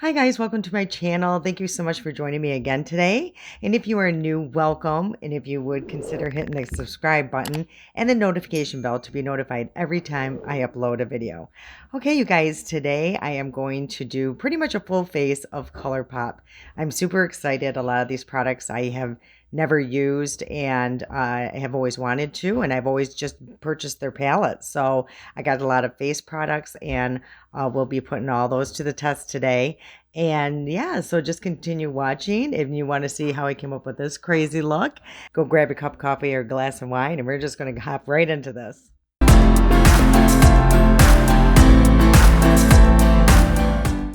Hi guys, welcome to my channel. Thank you so much for joining me again today. And if you are new, welcome. And if you would consider hitting the subscribe button and the notification bell to be notified every time I upload a video. Okay, you guys, today I am going to do pretty much a full face of Colourpop. I'm super excited. A lot of these products I have never used and I have always wanted to, and I've always just purchased their palettes. So I got a lot of face products and we'll be putting all those to the test today. And yeah, so just continue watching. If you want to see how I came up with this crazy look, go grab a cup of coffee or a glass of wine, and we're just going to hop right into this.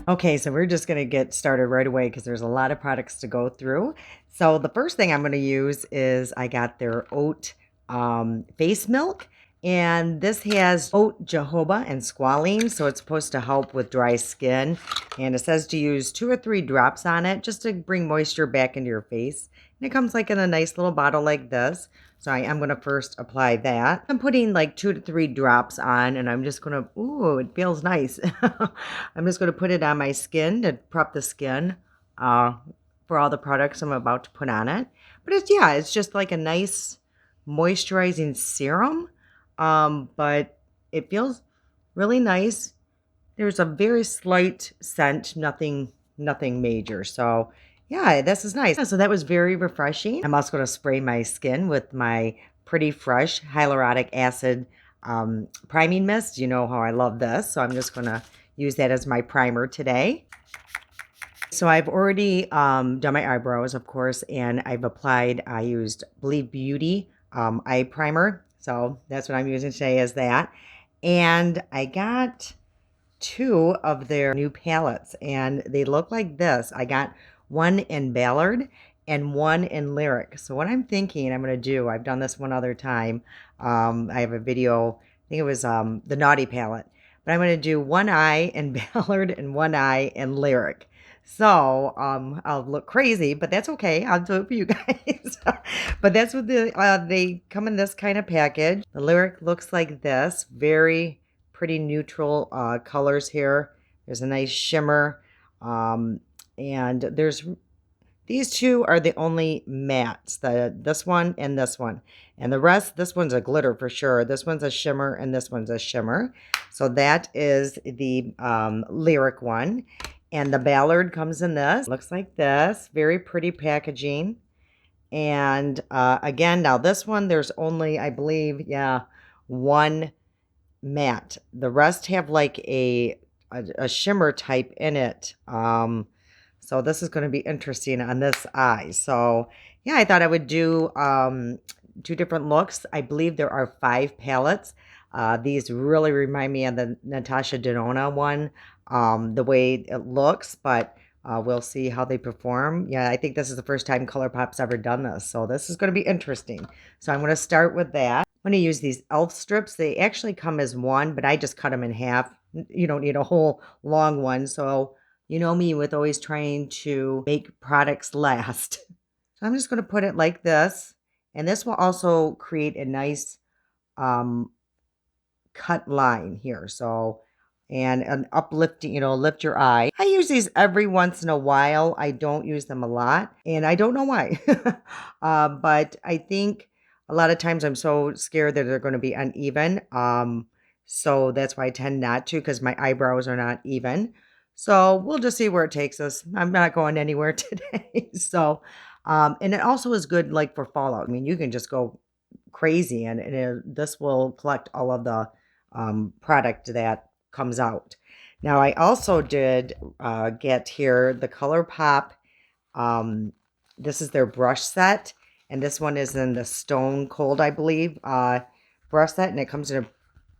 Okay, so we're just going to get started right away because there's a lot of products to go through. So the first thing I'm going to use is I got their oat face milk. And this has oat jojoba and squalene, so it's supposed to help with dry skin. And it says to use 2 or 3 drops on it just to bring moisture back into your face. And it comes like in a nice little bottle like this. So I'm going to first apply that. I'm putting like 2 to 3 drops on, and I'm just going to, ooh, it feels nice. I'm just going to put it on my skin to prep the skin for all the products I'm about to put on it. But it's just like a nice moisturizing serum. But it feels really nice. There's a very slight scent, nothing major. So yeah, this is nice. So that was very refreshing. I'm also going to spray my skin with my Pretty Fresh Hyaluronic Acid priming mist. You know how I love this. So I'm just going to use that as my primer today. So I've already done my eyebrows, of course, and I used Believe Beauty eye primer. So that's what I'm using today is that. And I got 2 of their new palettes and they look like this. I got one in Ballad and one in Lyric. So what I'm thinking I'm going to do, I've done this one other time. I have a video, I think it was the Naughty palette. But I'm going to do one eye in Ballad and one eye in Lyric. So, I'll look crazy, but that's okay. I'll do it for you guys. But that's what they come in this kind of package. The Lyric looks like this, very pretty neutral colors here. There's a nice shimmer, and these 2 are the only mattes. This one and this one, and the rest. This one's a glitter for sure. This one's a shimmer, and this one's a shimmer. So that is the Lyric one. And the Ballad comes in this. Looks like this. Very pretty packaging. And again, now this one, there's only, I believe, one matte. The rest have like a shimmer type in it. So this is going to be interesting on this eye. So yeah, I thought I would do 2 different looks. I believe there are 5 palettes. These really remind me of the Natasha Denona one, the way it looks, but we'll see how they perform. Yeah, I think this is the first time Colourpop's ever done this, so this is going to be interesting. So I'm going to start with that. I'm going to use these e.l.f. strips. They actually come as one, but I just cut them in half. You don't need a whole long one, so you know me with always trying to make products last. So I'm just going to put it like this, and this will also create a nice cut line here. So, and an uplifting, lift your eye. I use these every once in a while. I don't use them a lot, and I don't know why. But I think a lot of times I'm so scared that they're going to be uneven. So that's why I tend not to, because my eyebrows are not even. So we'll just see where it takes us. I'm not going anywhere today. So, and it also is good like for fallout. I mean, you can just go crazy and this will collect all of the product that comes out. Now I also did get here the Colourpop. This is their brush set, and this one is in the Stone Cold, I believe, brush set, and it comes in a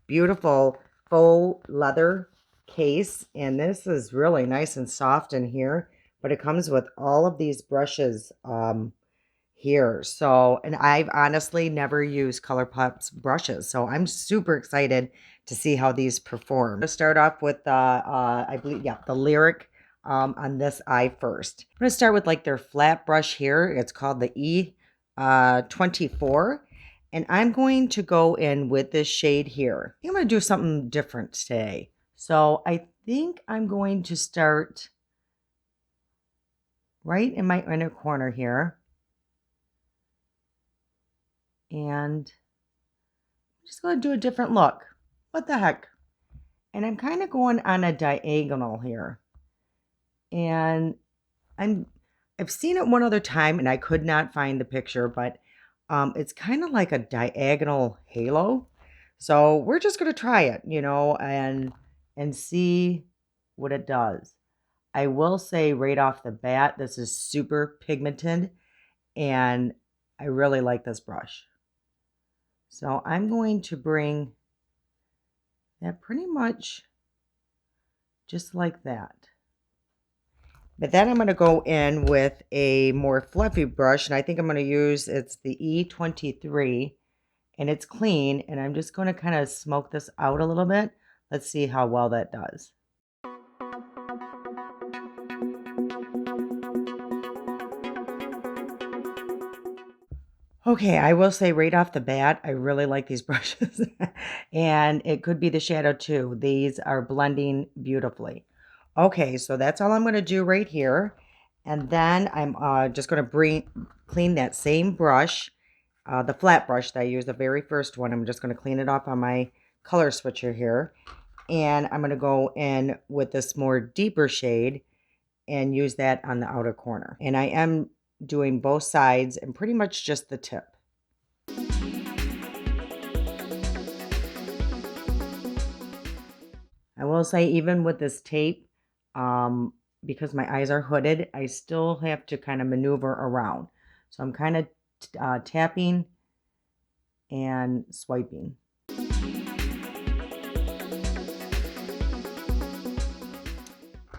beautiful faux leather case, and this is really nice and soft in here, but it comes with all of these brushes here. So, and I've honestly never used Colourpop's brushes, so I'm super excited to see how these perform. I'm going to start off with I believe, the Lyric on this eye first. I'm going to start with like their flat brush here. It's called the E24, and I'm going to go in with this shade here. I think I'm going to do something different today. So I think I'm going to start right in my inner corner here. And I'm just going to do a different look. What the heck? And I'm kind of going on a diagonal here. And I've seen it one other time and I could not find the picture, but it's kind of like a diagonal halo. So we're just going to try it, and see what it does. I will say right off the bat, this is super pigmented and I really like this brush. So I'm going to bring that pretty much just like that. But then I'm going to go in with a more fluffy brush, and I think I'm going to use, it's the E23, and it's clean, and I'm just going to kind of smoke this out a little bit. Let's see how well that does. Okay, I will say right off the bat, I really like these brushes. And it could be the shadow too. These are blending beautifully. Okay, so that's all I'm going to do right here. And then I'm just going to clean that same brush, the flat brush that I used, the very first one. I'm just going to clean it off on my color switcher here. And I'm going to go in with this more deeper shade and use that on the outer corner. And I am doing both sides and pretty much just the tip. I will say, even with this tape, because my eyes are hooded, I still have to kind of maneuver around. So I'm kind of tapping and swiping.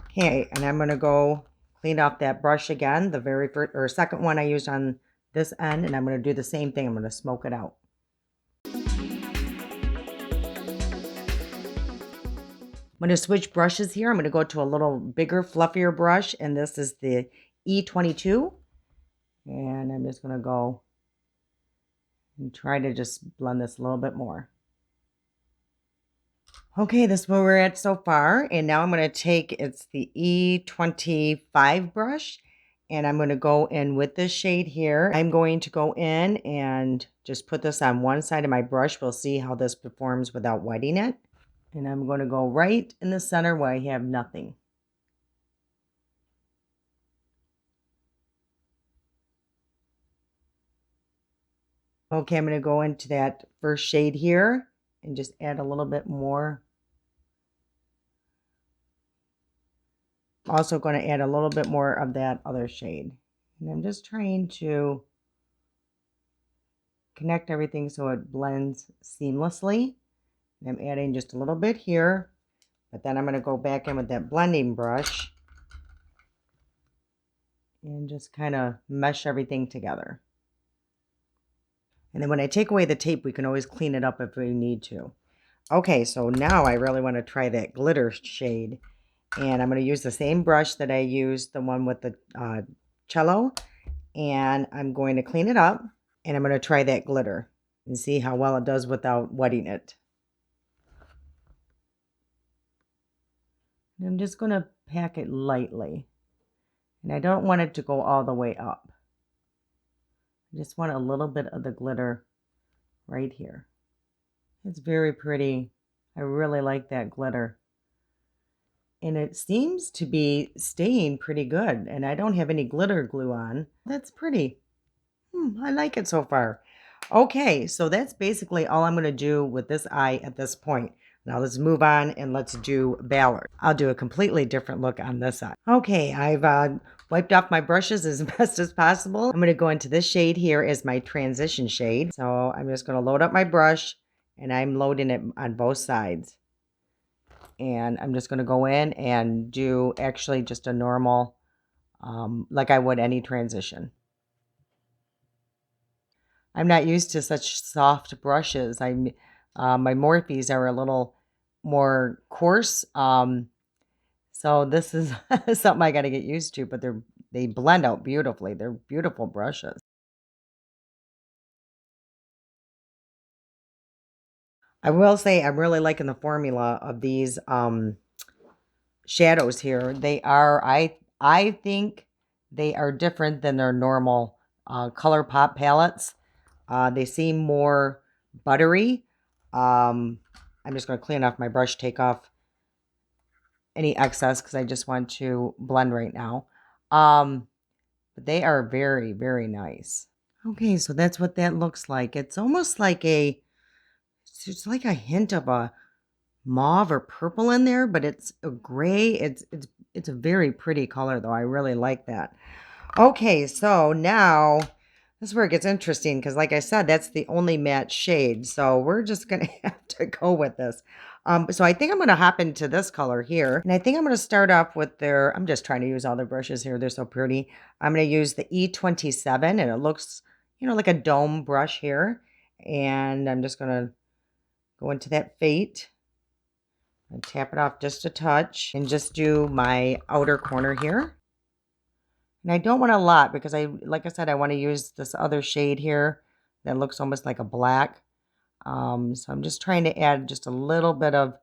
Okay, and I'm going to go clean off that brush again, the very first or second one I used on this end, and I'm going to do the same thing. I'm going to smoke it out. I'm going to switch brushes here. I'm going to go to a little bigger, fluffier brush, and this is the E22. And I'm just going to go and try to just blend this a little bit more. Okay, this is where we're at so far. And now I'm going to take, it's the E25 brush, and I'm going to go in with this shade here. I'm going to go in and just put this on one side of my brush. We'll see how this performs without wetting it. And I'm going to go right in the center where I have nothing. Okay, I'm going to go into that first shade here and just add a little bit more. Also going to add a little bit more of that other shade. And I'm just trying to connect everything so it blends seamlessly. And I'm adding just a little bit here, but then I'm going to go back in with that blending brush and just kind of mesh everything together. And then when I take away the tape, we can always clean it up if we need to. Okay, so now I really want to try that glitter shade. And I'm going to use the same brush that I used, the one with the cello. And I'm going to clean it up. And I'm going to try that glitter and see how well it does without wetting it. And I'm just going to pack it lightly. And I don't want it to go all the way up. I just want a little bit of the glitter right here. It's very pretty. I really like that glitter. And it seems to be staying pretty good. And I don't have any glitter glue on. That's pretty. I like it so far. Okay, so that's basically all I'm going to do with this eye at this point. Now let's move on and let's do Ballard. I'll do a completely different look on this eye. Okay, I've wiped off my brushes as best as possible. I'm going to go into this shade here as my transition shade. So I'm just going to load up my brush and I'm loading it on both sides. And I'm just going to go in and do actually just a normal, like I would any transition. I'm not used to such soft brushes. My Morphes are a little more coarse. So this is something I got to get used to, but they blend out beautifully. They're beautiful brushes. I will say I'm really liking the formula of these shadows here. They are, I think they are different than their normal Colourpop palettes. They seem more buttery. I'm just going to clean off my brush, take off any excess because I just want to blend right now. But they are very, very nice. Okay, so that's what that looks like. It's almost like it's like a hint of a mauve or purple in there, but it's a gray. It's a very pretty color though. I really like that. Okay, so now this is where it gets interesting because like I said, that's the only matte shade. So we're just going to have to go with this. So I think I'm going to hop into this color here. And I think I'm going to start off with I'm just trying to use all the brushes here. They're so pretty. I'm going to use the E27 and it looks, like a dome brush here. And I'm just going to go into that fate and tap it off just a touch and just do my outer corner here. And I don't want a lot because like I said, I want to use this other shade here that looks almost like a black. So I'm just trying to add just a little bit of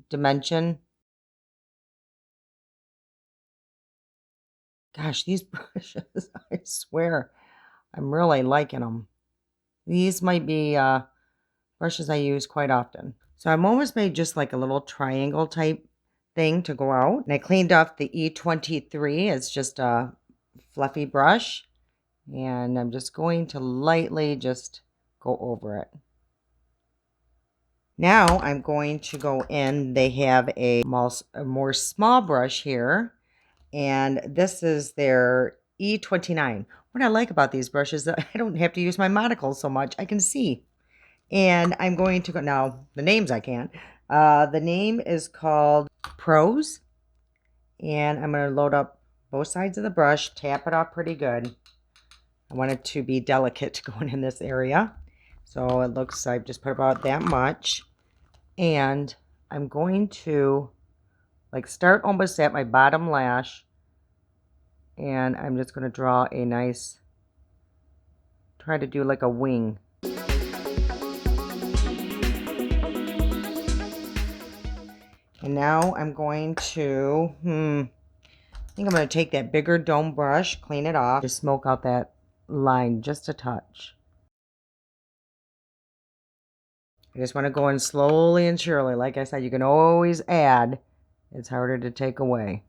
dimension. Gosh, these brushes, I swear, I'm really liking them. These might be brushes I use quite often. So I'm almost made just like a little triangle type thing to go out. And I cleaned off the E23. It's just a fluffy brush. And I'm just going to lightly just go over it. Now I'm going to go in. They have a more small brush here. And this is their E29. What I like about these brushes is that I don't have to use my monocles so much. I can see. And I'm going to go, now the names I can't. The name is called Pros. And I'm going to load up both sides of the brush, tap it off pretty good. I want it to be delicate going in this area. So it looks, I've just put about that much. And I'm going to start almost at my bottom lash. And I'm just going to draw a nice, try to do like a wing. And now I'm going to, I think I'm going to take that bigger dome brush, clean it off, just smoke out that line just a touch. I just want to go in slowly and surely. Like I said, you can always add. It's harder to take away.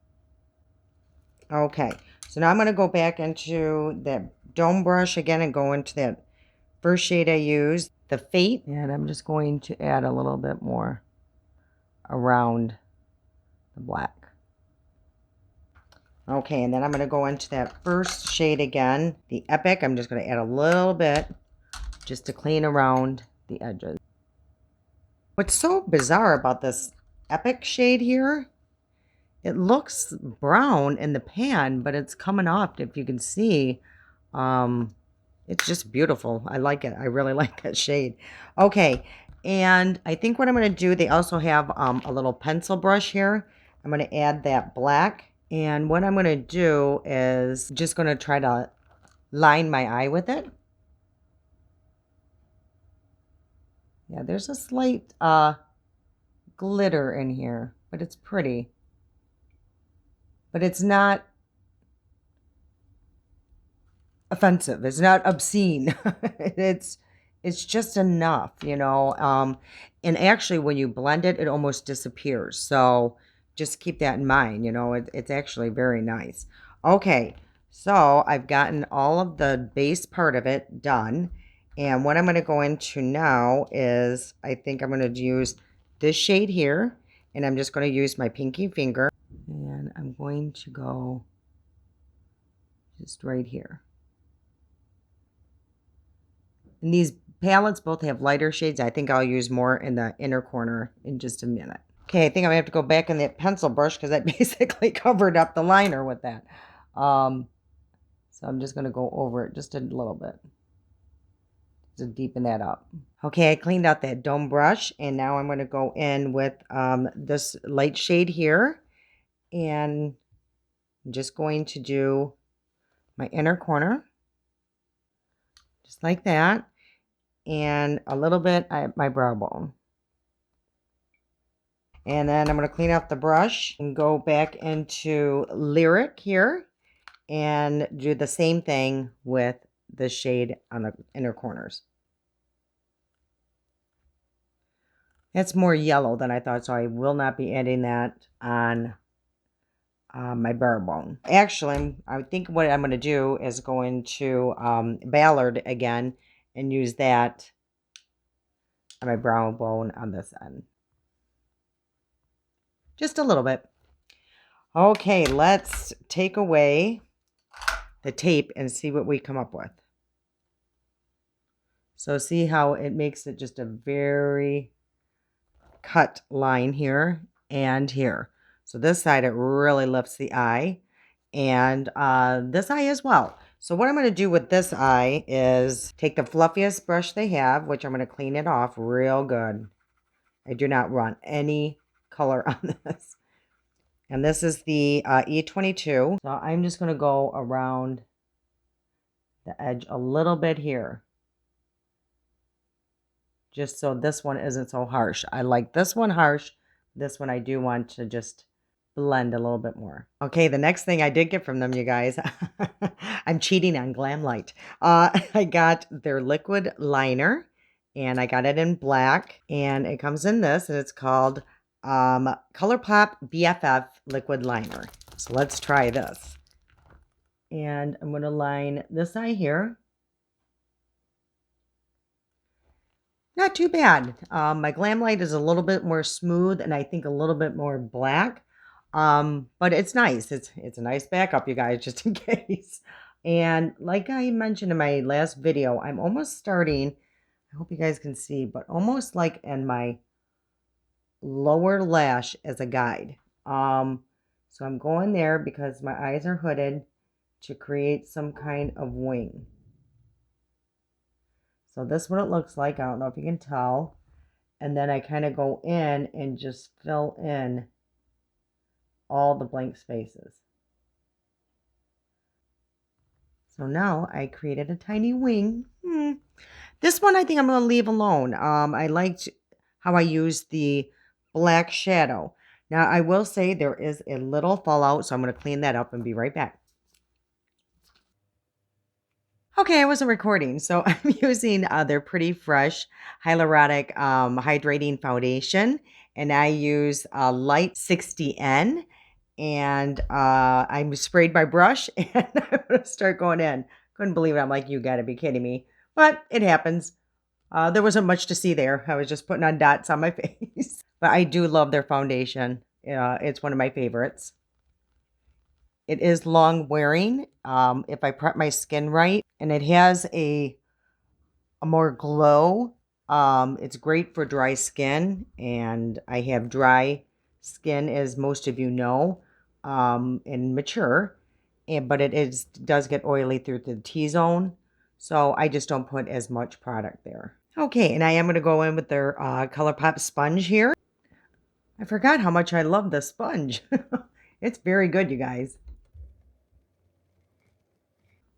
Okay, so now I'm going to go back into that dome brush again and go into that first shade I used, the Fate. And I'm just going to add a little bit more around the black. Okay, and then I'm going to go into that first shade again, the Epic. I'm just going to add a little bit just to clean around the edges. What's so bizarre about this Epic shade here, it looks brown in the pan, but it's coming off, if you can see. It's just beautiful. I like it. I really like that shade. Okay, and I think what I'm going to do, they also have a little pencil brush here. I'm going to add that black. And what I'm going to do is just going to try to line my eye with it. Yeah, there's a slight glitter in here, but it's pretty. But it's not offensive. It's not obscene. it's just enough, and actually when you blend it, it almost disappears. So just keep that in mind, it's actually very nice. Okay, so I've gotten all of the base part of it done. And what I'm going to go into now is, I think I'm going to use this shade here. And I'm just going to use my pinky finger. And I'm going to go just right here. And these palettes both have lighter shades. I think I'll use more in the inner corner in just a minute. Okay, I think I'm going to have to go back in that pencil brush because I basically covered up the liner with that. So I'm just going to go over it just a little bit to deepen that up. Okay, I cleaned out that dome brush, and now I'm going to go in with this light shade here, and I'm just going to do my inner corner, just like that, and a little bit at my brow bone. And then I'm going to clean out the brush and go back into Lyric here, and do the same thing with the shade on the inner corners. That's more yellow than I thought, so I will not be adding that on my bare bone. Actually, I think what I'm going to do is go into Ballad again and use that on my brow bone on this end. Just a little bit. Okay, let's take away the tape and see what we come up with. So see how it makes it just a very cut line here and here. So this side, it really lifts the eye, and this eye as well. So what I'm going to do with this eye is take the fluffiest brush they have, which I'm going to clean it off real good. I do not want any color on this. And this is the E22. So I'm just going to go around the edge a little bit here, just so this one isn't so harsh. I like this one harsh. This one I do want to just blend a little bit more. Okay, the next thing I did get from them, you guys, I'm cheating on Glam Light. I got their liquid liner, and I got it in black, and it comes in this, and it's called Colourpop BFF liquid liner. So let's try this. And I'm going to line this eye here. Not too bad. My Glam Light is a little bit more smooth, and I think a little bit more black. But it's nice. It's a nice backup, you guys, just in case. And like I mentioned in my last video, I'm almost starting, I hope you guys can see, but almost like in my lower lash as a guide. So I'm going there because my eyes are hooded to create some kind of wing. So this is what it looks like. I don't know if you can tell. And then I kind of go in and just fill in all the blank spaces. So now I created a tiny wing. This one I think I'm going to leave alone. I liked how I used the black shadow. Now I will say there is a little fallout, so I'm going to clean that up and be right back. Okay, I wasn't recording, so I'm using their Pretty Fresh Hyaluronic Hydrating Foundation, and I use Light 60N, and I sprayed my brush, and I'm going to start going in. Couldn't believe it. I'm like, you got to be kidding me. But it happens. There wasn't much to see there. I was just putting on dots on my face. But I do love their foundation. It's one of my favorites. It is long wearing if I prep my skin right, and it has a more glow. It's great for dry skin, and I have dry skin, as most of you know, and mature, but it does get oily through the T-zone, so I just don't put as much product there. Okay, and I am going to go in with their Colourpop sponge here. I forgot how much I love this sponge. It's very good, you guys.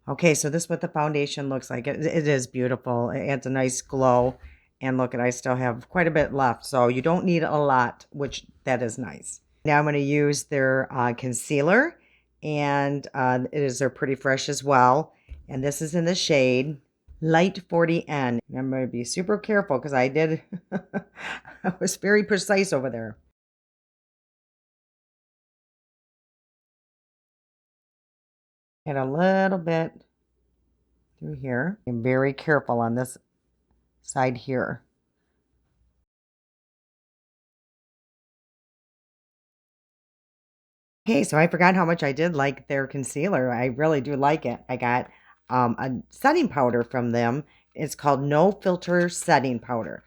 Okay, so this is what the foundation looks like. It is beautiful. It adds a nice glow. And look, I still have quite a bit left. So you don't need a lot, which that is nice. Now I'm going to use their concealer. And it is their Pretty Fresh as well. And this is in the shade Light 40N. I'm going to be super careful because I did, I was very precise over there. And a little bit through here. I'm very careful on this side here. Okay, so I forgot how much I did like their concealer. I really do like it. I got a setting powder from them. It's called No Filter Setting Powder.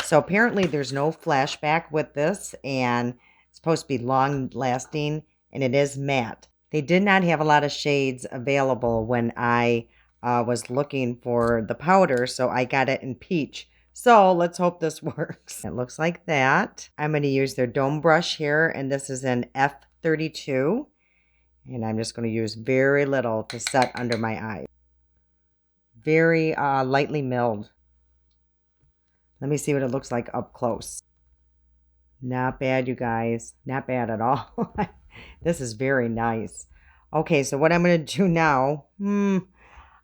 So apparently there's no flashback with this, and it's supposed to be long lasting, and it is matte. They did not have a lot of shades available when I was looking for the powder, so I got it in peach. So let's hope this works. It looks like that. I'm going to use their dome brush here, and this is an F32. And I'm just going to use very little to set under my eye. Very lightly milled. Let me see what it looks like up close. Not bad, you guys. Not bad at all. This is very nice. Okay, so what I'm going to do now,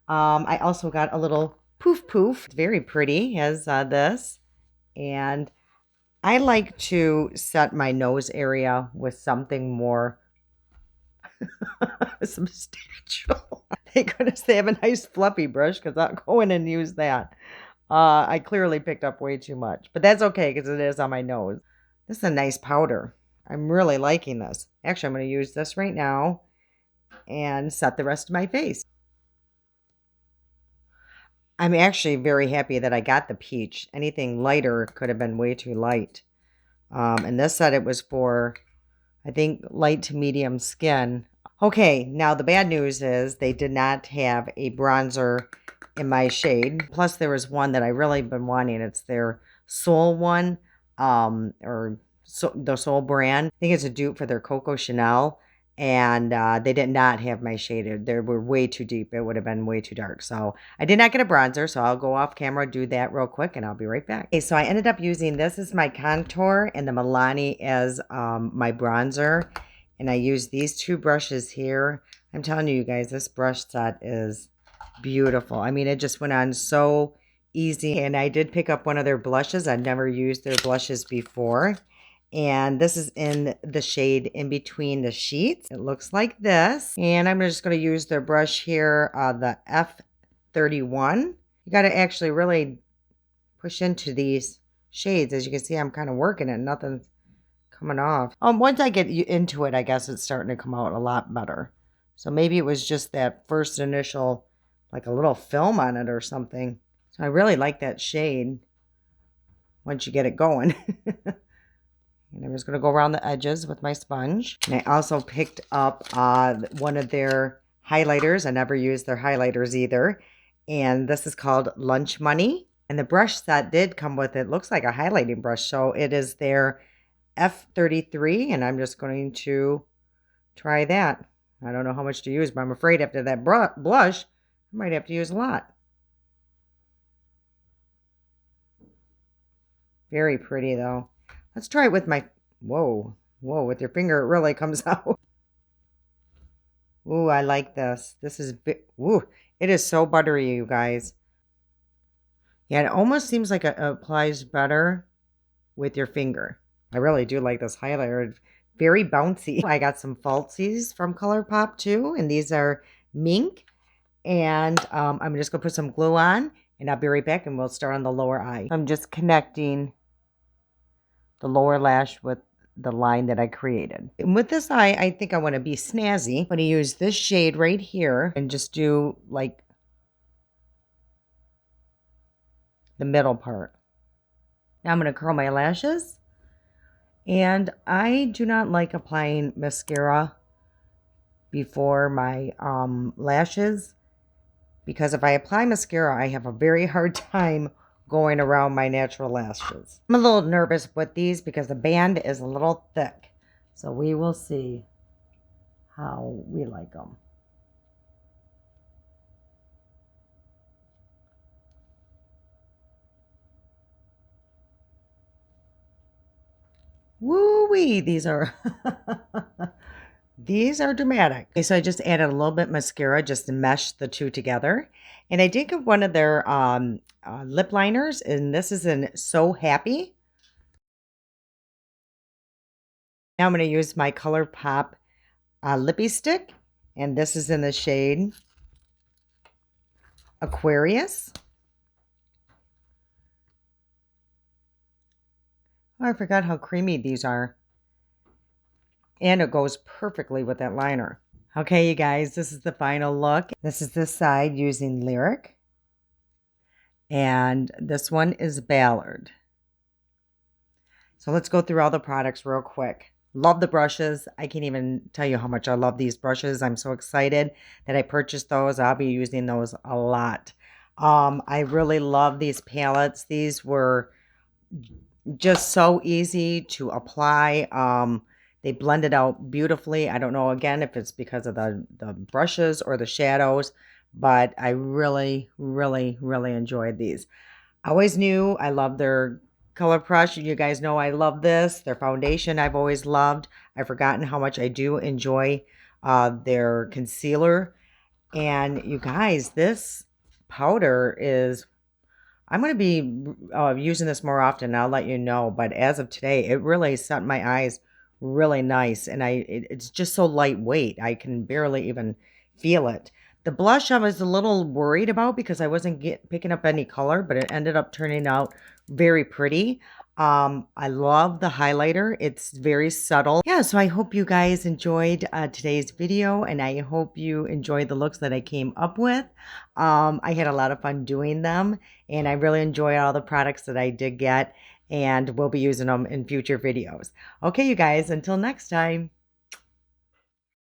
I also got a little poof poof. It's very pretty, has this. And I like to set my nose area with something more substantial. Thank goodness they have a nice fluffy brush because I'll go in and use that. I clearly picked up way too much, but that's okay because it is on my nose. This is a nice powder. I'm really liking this. Actually, I'm going to use this right now and set the rest of my face. I'm actually very happy that I got the peach. Anything lighter could have been way too light. And this said it was for, I think, light to medium skin. Okay, now the bad news is they did not have a bronzer in my shade. Plus, there was one that I really been wanting. It's their Soul one, or the Soul brand. I think it's a dupe for their Coco Chanel. And they did not have my shade. They were way too deep. It would have been way too dark. So I did not get a bronzer. So I'll go off camera, do that real quick, and I'll be right back. Okay, so I ended up using this as my contour and the Milani as my bronzer. And I used these two brushes here. I'm telling you guys, this brush set is beautiful. I mean, it just went on so easy. And I did pick up one of their blushes. I'd never used their blushes before. And this is in the shade In Between the Sheets. It looks like this. And I'm just going to use their brush here, the F31. You got to actually really push into these shades. As you can see, I'm kind of working it. Nothing's coming off. Once I get into it, I guess it's starting to come out a lot better. So maybe it was just that first initial, like a little film on it or something. So I really like that shade once you get it going. And I'm just going to go around the edges with my sponge. And I also picked up one of their highlighters. I never used their highlighters either. And this is called Lunch Money. And the brush set did come with it. Looks like a highlighting brush. So it is their F33. And I'm just going to try that. I don't know how much to use, but I'm afraid after that blush, I might have to use a lot. Very pretty though. Let's try it with my, whoa, with your finger, it really comes out. Ooh, I like this. This is, ooh, it is so buttery, you guys. Yeah, it almost seems like it applies better with your finger. I really do like this highlighter. Very bouncy. I got some falsies from Colourpop too, and these are mink. And I'm just going to put some glue on, and I'll be right back, and we'll start on the lower eye. I'm just connecting the lower lash with the line that I created. And with this eye, I think I want to be snazzy. I'm going to use this shade right here and just do like the middle part. Now I'm going to curl my lashes. And I do not like applying mascara before my lashes, because if I apply mascara, I have a very hard time going around my natural lashes. I'm a little nervous with these because the band is a little thick. So we will see how we like them. Woo-wee, these are these are dramatic. Okay, so I just added a little bit mascara just to mesh the two together. And I did get one of their lip liners, and this is in So Happy. Now I'm going to use my Colourpop lippy stick, and this is in the shade Aquarius. Oh, I forgot how creamy these are. And it goes perfectly with that liner. Okay, you guys, this is the final look. This is this side using Lyric. And this one is Ballad. So let's go through all the products real quick. Love the brushes. I can't even tell you how much I love these brushes. I'm so excited that I purchased those. I'll be using those a lot. I really love these palettes. These were just so easy to apply. They blended out beautifully. I don't know, again, if it's because of the brushes or the shadows, but I really, really, really enjoyed these. I always knew I loved their Color Brush. You guys know I love this. Their foundation I've always loved. I've forgotten how much I do enjoy their concealer. And you guys, this powder is, I'm going to be using this more often. I'll let you know. But as of today, it really set my eyes really nice. And it's just so lightweight. I can barely even feel it. The blush I was a little worried about because I wasn't picking up any color, but it ended up turning out very pretty. I love the highlighter. It's very subtle. Yeah, so I hope you guys enjoyed today's video, and I hope you enjoyed the looks that I came up with. I had a lot of fun doing them, and I really enjoy all the products that I did get, and we'll be using them in future videos. Okay, you guys, until next time.